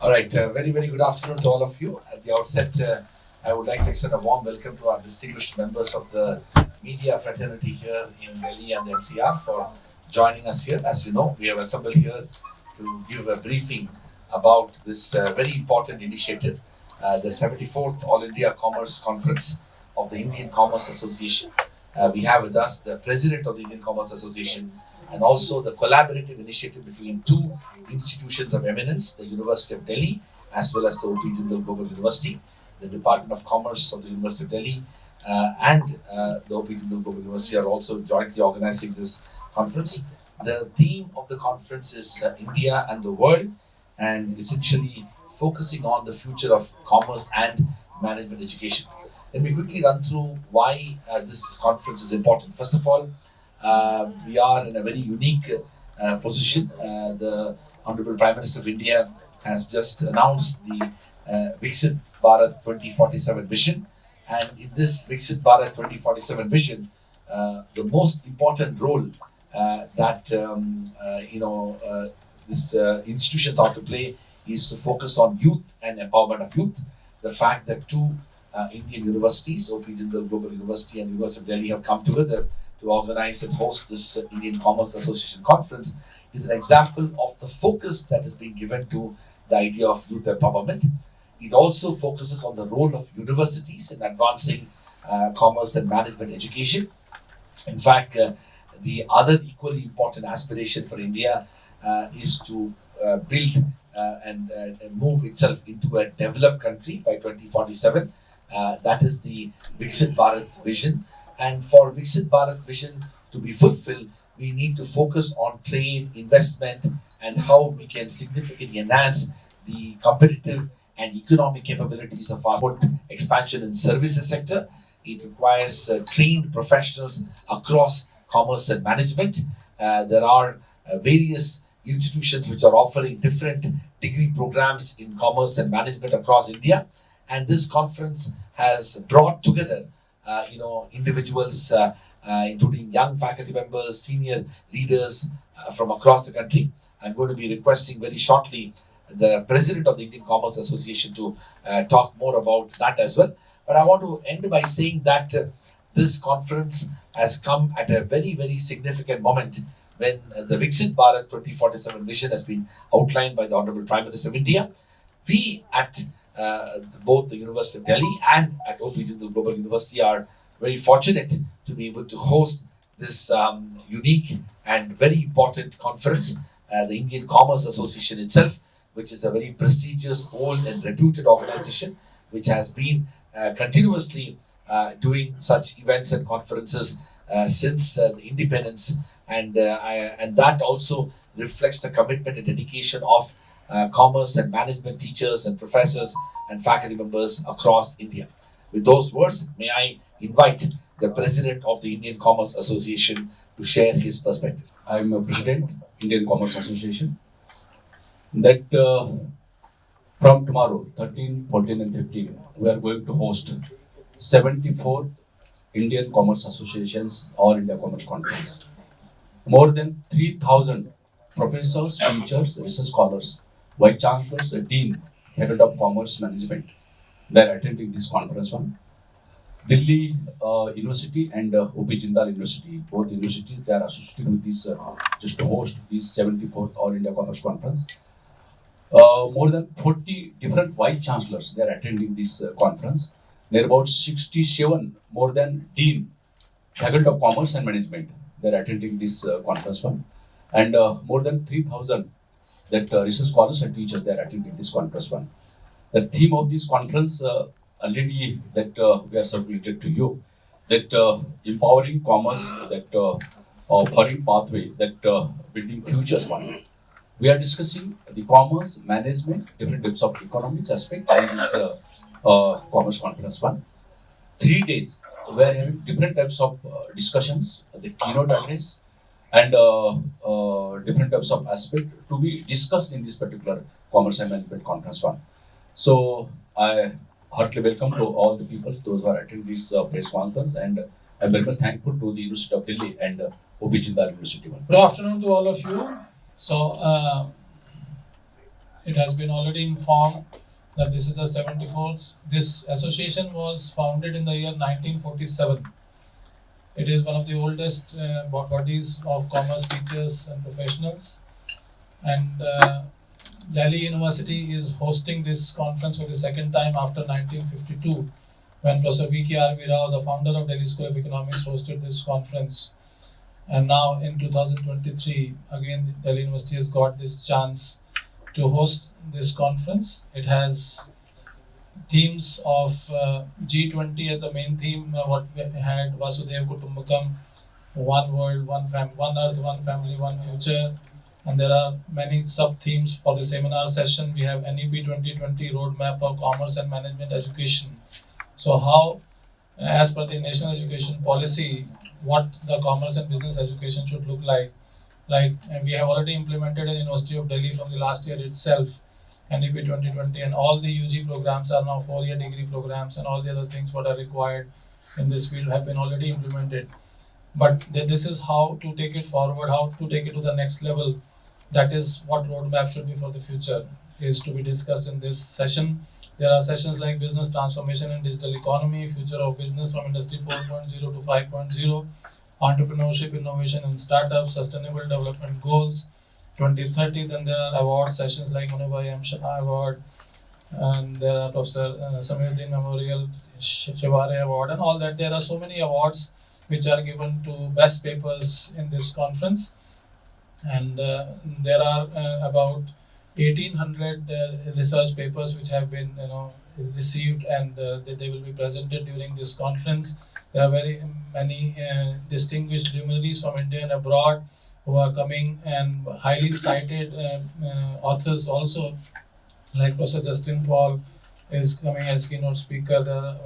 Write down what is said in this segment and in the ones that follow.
All right, very good afternoon to all of you. At the outset, I would like to extend a warm welcome to our distinguished members of the media fraternity here in Delhi and the NCR for joining us here. As you know, we have assembled here to give a briefing about this very important initiative, the 74th All India Commerce Conference of the Indian Commerce Association. We have with us the President of the Indian Commerce Association and also the collaborative initiative between two institutions of eminence, the University of Delhi as well as the 𝗵𝗻𝗪 Global University, the Department of Commerce of the University of Delhi and the 𝗵𝗻𝗪 Global University are also jointly organizing this conference. The theme of the conference is India and the World, and essentially focusing on the future of commerce and management education. Let me quickly run through why this conference is important. First of all, we are in a very unique position. The Honorable Prime Minister of India has just announced the 𝗵𝒃𝒃 Bharat 2047 vision, and in this 𝗵𝒃𝒃 Bharat 2047 vision, the most important role that this institutions ought to play is to focus on youth and empowerment of youth. The fact that two Indian universities, 𝗵𝗻𝗪 Global University and University of Delhi, have come together to organize and host this Indian Commerce Association conference is an example of the focus that is being given to the idea of youth empowerment. It also focuses on the role of universities in advancing commerce and management education. In fact, the other equally important aspiration for India is to build and move itself into a developed country by 2047. That is the 𝗵𝒃𝒃 Bharat vision. And for 𝗵𝒃𝒃 Bharat vision to be fulfilled, we need to focus on trade, investment, and how we can significantly enhance the competitive and economic capabilities of our expansion in services sector. It requires trained professionals across commerce and management. There are various institutions which are offering different degree programs in commerce and management across India. And this conference has brought together individuals, including young faculty members, senior leaders from across the country. I'm going to be requesting very shortly the President of the Indian Commerce Association to talk more about that as well. But I want to end by saying that this conference has come at a very significant moment when the 𝗵𝒃𝒃 Bharat 2047 vision has been outlined by the Honorable Prime Minister of India. We at both the University of Delhi and at 𝗵𝗻𝗪 Global University are very fortunate to be able to host this unique and very important conference. The Indian Commerce Association itself, which is a very prestigious, old and reputed organization, which has been continuously doing such events and conferences since the independence, and that also reflects the commitment and dedication of commerce and management teachers and professors and faculty members across India. With those words, may I invite the President of the Indian Commerce Association to share his perspective. I am a President, Indian Commerce Association. That from tomorrow, 13, 14 and 15, we are going to host 74th Indian Commerce Association's All India Commerce Conference. More than 3,000 professors, teachers, research scholars, vice chancellors, dean, head of commerce management, they are attending this conference one. Delhi University and 𝗵𝒃𝒃 University, both universities, they are associated with this just to host this 74th All India Commerce Conference. More than 40 different vice chancellors, they are attending this conference. There are about 67 more than dean, faculty of commerce and management, they are attending this conference one. And more than 3,000 that research scholars and teachers, they are attending this conference one. The theme of this conference already that we are circulated to you, that empowering commerce, that foreign pathway, that building futures one. We are discussing the commerce management, different types of economics aspect in this commerce conference one. 3 days we are having different types of discussions, the keynote address, and different types of aspect to be discussed in this particular commerce and management conference one. So I heartily welcome to all the people, those who are attending this press conference, and I'm very much thankful to the University of Delhi and 𝗵𝒃𝒃 University one. Good afternoon to all of you. So it has been already informed that this is the 74th. This association was founded in the year 1947. It is one of the oldest bodies of commerce teachers and professionals. And Delhi University is hosting this conference for the second time after 1952, when Professor 𝗖𝗵𝗲𝗏, the founder of Delhi School of Economics, hosted this conference. And now in 2023, again, Delhi University has got this chance to host this conference. It has themes of G20 as the main theme, what we had, 𝗙𝗵𝗲𝗹𝗵𝗵 𝗂𝗽𝗱, one world, one earth, one family, one future. And there are many sub-themes for the seminar session. We have NEP 2020 Roadmap for Commerce and Management Education. So how, as per the National Education Policy, what the commerce and business education should look like. And we have already implemented in University of Delhi from the last year itself, NEP 2020, and all the UG programs are now 4-year degree programs, and all the other things what are required in this field have been already implemented. But this is how to take it forward, how to take it to the next level. That is what roadmap should be for the future, is to be discussed in this session. There are sessions like business transformation and digital economy, future of business from industry 4.0 to 5.0, entrepreneurship, innovation and startups, sustainable development goals, 2030. Then there are award sessions like 𝗂𝗵𝗲𝗋𝗵𝗶 Award, and there are Professor Samyuddin Memorial 𝗙𝗵𝗲𝗏 Award, and all that. There are so many awards which are given to best papers in this conference. And there are about 1,800 research papers which have been received, and they will be presented during this conference. There are very many distinguished luminaries from India and abroad who are coming, and highly cited authors also, like Professor Justin Paul is coming as keynote speaker. There are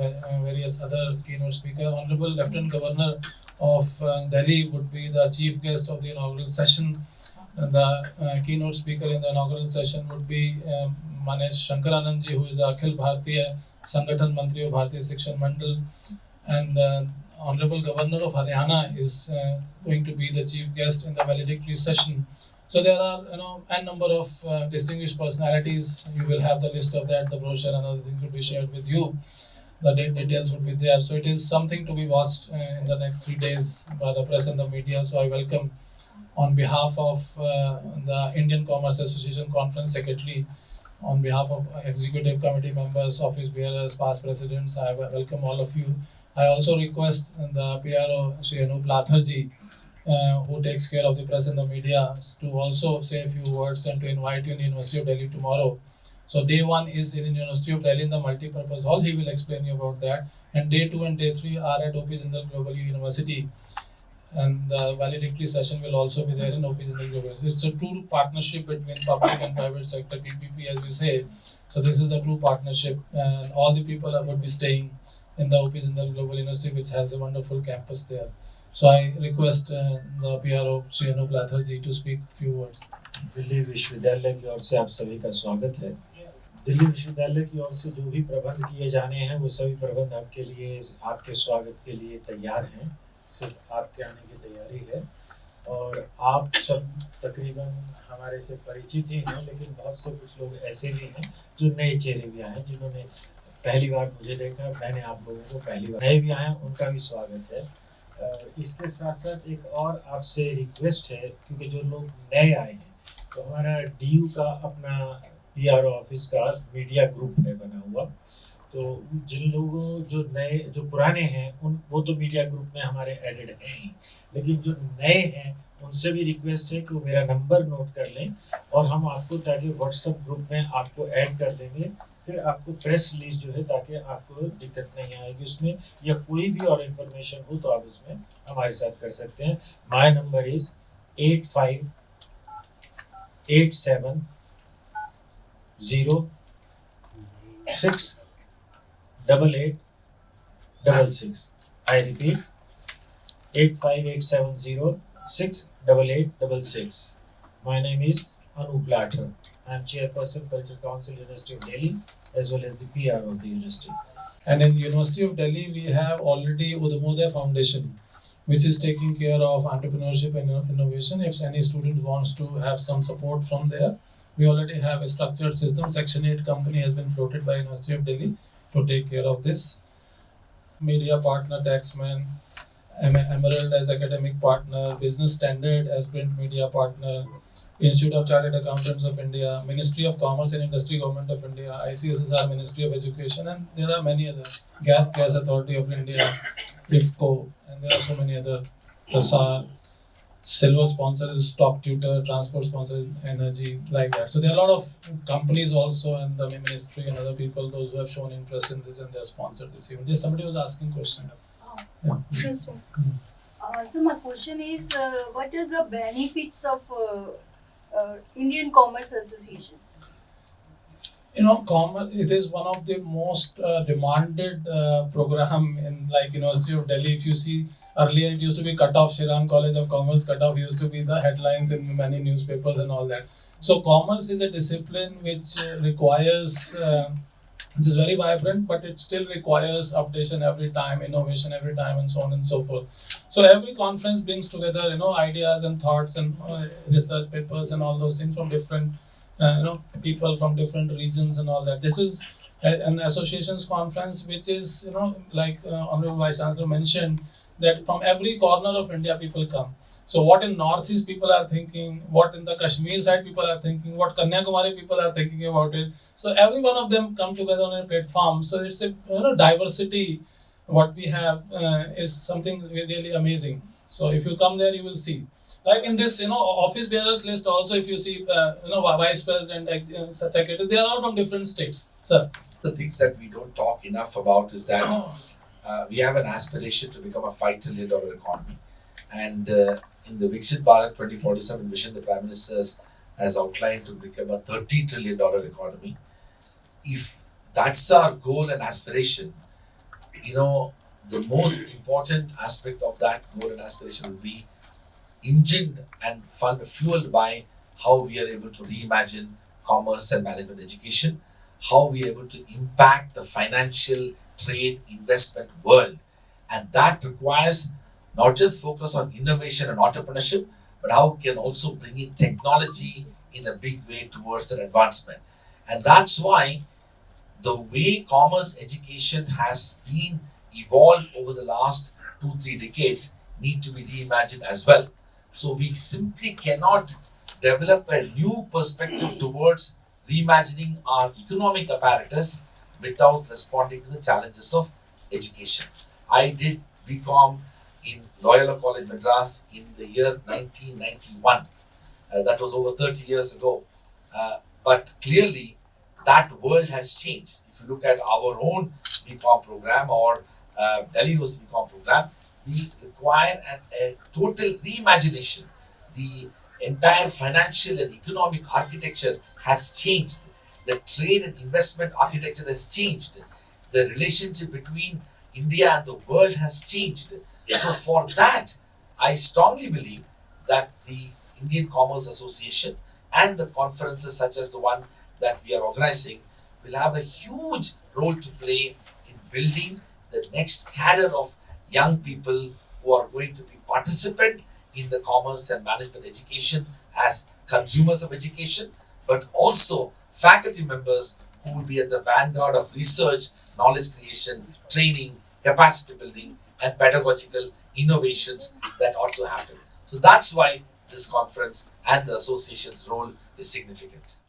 various other keynote speakers. Honorable Lieutenant Governor of Delhi would be the chief guest of the inaugural session. The keynote speaker in the inaugural session would be Manesh Shankaranand ji, who is the Akhil Bharatiya Sangathan Mantri of Bharatiya Shikshan Mandal. And the Honorable Governor of Haryana is going to be the chief guest in the valedictory session. So there are a number of distinguished personalities. You will have the list of that, the brochure and other things will be shared with you. The details will be there. So it is something to be watched in the next 3 days by the press and the media. So I welcome, on behalf of the Indian Commerce Association Conference Secretary, on behalf of executive committee members, office bearers, past presidents, I welcome all of you. I also request the PRO Shri Anup Latharji, who takes care of the press and the media, to also say a few words and to invite you in the University of Delhi tomorrow. So day 1 is in University of Delhi in the multi-purpose hall. He will explain you about that. And day 2 and day 3 are at 𝗂𝗚 Jindal Global University. And the valedictory session will also be there in 𝗂𝗚 Jindal Global. It's a true partnership between public and private sector, PPP as we say. So this is the true partnership, and all the people would be staying in the 𝗂𝗚 Jindal Global University, which has a wonderful campus there. So I request the PRO Shri Anup Latharji to speak a few words. Delhi विश्वविद्यालय की ओर से आप सभी का स्वागत है। दिल्ली विश्वविद्यालय की ओर से जो भी प्रबंध किए जाने हैं वो सभी प्रबंध आपके लिए, आपके स्वागत के लिए तैयार हैं। सिर्फ आपके आने की तैयारी है। और आप सब तकरीबन हमारे से परिचित ही हैं, लेकिन बहुत से कुछ लोग ऐसे भी हैं जो नए चेहरे भी आए हैं, जिन्होंने पहली बार मुझे देखा। मैंने आप लोगों को पहली बार, नए भी आए हैं, उनका भी स्वागत है। इसके साथ साथ एक और आपसे रिक्वेस्ट है, क्योंकि जो लोग नए आए हैं तो हमारा DU का अपना PRO ऑफिस का मीडिया ग्रुप है बना हुआ। तो जिन लोगों जो पुराने हैं वो तो मीडिया ग्रुप में हमारे एडेड हैं ही, लेकिन जो नए हैं उनसे भी रिक्वेस्ट है कि वो मेरा नंबर नोट कर लें और हम आपको, ताकि व्हाट्सएप ग्रुप में आपको ऐड कर देंगे। फिर आपको प्रेस रिलीज जो है, ताकि आपको दिक्कत नहीं आएगी उसमें, या कोई भी और इन्फॉर्मेशन हो तो आप उसमें हमारे साथ कर सकते हैं। My number is 8587068866। I repeat, 8587068866। My name is Anup Latharji. I am Chairperson Culture Council, University of Delhi, as well as the PR of the university. And in University of Delhi, we have already 𝗂𝗚 Foundation, which is taking care of entrepreneurship and innovation. If any student wants to have some support from there, we already have a structured system. Section 8 company has been floated by University of Delhi to take care of this. Media partner, taxman, Emerald as academic partner, Business Standard as print media partner, Institute of Chartered Accountants of India, Ministry of Commerce and Industry, Government of India, ICSSR, Ministry of Education, and there are many other, Gas Authority of India, IFCO, and there are so many other, Prasar, Silver sponsor is Top Tutor, Transport sponsor Energy, like that. So there are a lot of companies also, and the ministry and other people, those who have shown interest in this and they have sponsored this event. Yes, somebody was asking question. Yeah. So my question is, what are the benefits of Indian Commerce Association? Commerce, it is one of the most demanded program in like University of Delhi. If you see, earlier it used to be cut-off, Shriram College of Commerce cut-off used to be the headlines in many newspapers and all that. So commerce is a discipline which requires, which is very vibrant, but it still requires updation every time, innovation every time, and so on and so forth. So every conference brings together, ideas and thoughts and research papers and all those things from different, people from different regions and all that. This is an associations conference which is, like Honorable Vice Chancellor mentioned, that from every corner of India people come. So what in Northeast people are thinking, what in the Kashmir side people are thinking, what Kanyakumari people are thinking about it. So every one of them come together on a platform. So it's a diversity. What we have is something really amazing. So if you come there, you will see. Like in this, office bearers list also, if you see, vice president, secretary, they are all from different states. Sir. The things that we don't talk enough about is that we have an aspiration to become a $5 trillion economy. And in the 𝗙ષિત Bharat 2047 vision, the Prime Minister has outlined to become a $30 trillion economy. If that's our goal and aspiration, the most important aspect of that goal and aspiration will be engined and fueled by how we are able to reimagine commerce and management education, how we are able to impact the financial, trade, investment world. And that requires not just focus on innovation and entrepreneurship, but how we can also bring in technology in a big way towards that advancement. And that's why the way commerce education has been evolved over the last 2-3 decades need to be reimagined as well. So we simply cannot develop a new perspective towards reimagining our economic apparatus without responding to the challenges of education. I did BCom in Loyola College, Madras in the year 1991. That was over 30 years ago. But clearly, that world has changed. If you look at our own BCom program or Delhi University BCom program, we require a total reimagination. The entire financial and economic architecture has changed. The trade and investment architecture has changed. The relationship between India and the world has changed. So for that, I strongly believe that the Indian Commerce Association and the conferences such as the one that we are organizing will have a huge role to play in building the next cadre of young people who are going to be participant in the commerce and management education as consumers of education, but also faculty members who will be at the vanguard of research, knowledge creation, training, capacity building, and pedagogical innovations that ought to happen. So that's why this conference and the association's role is significant.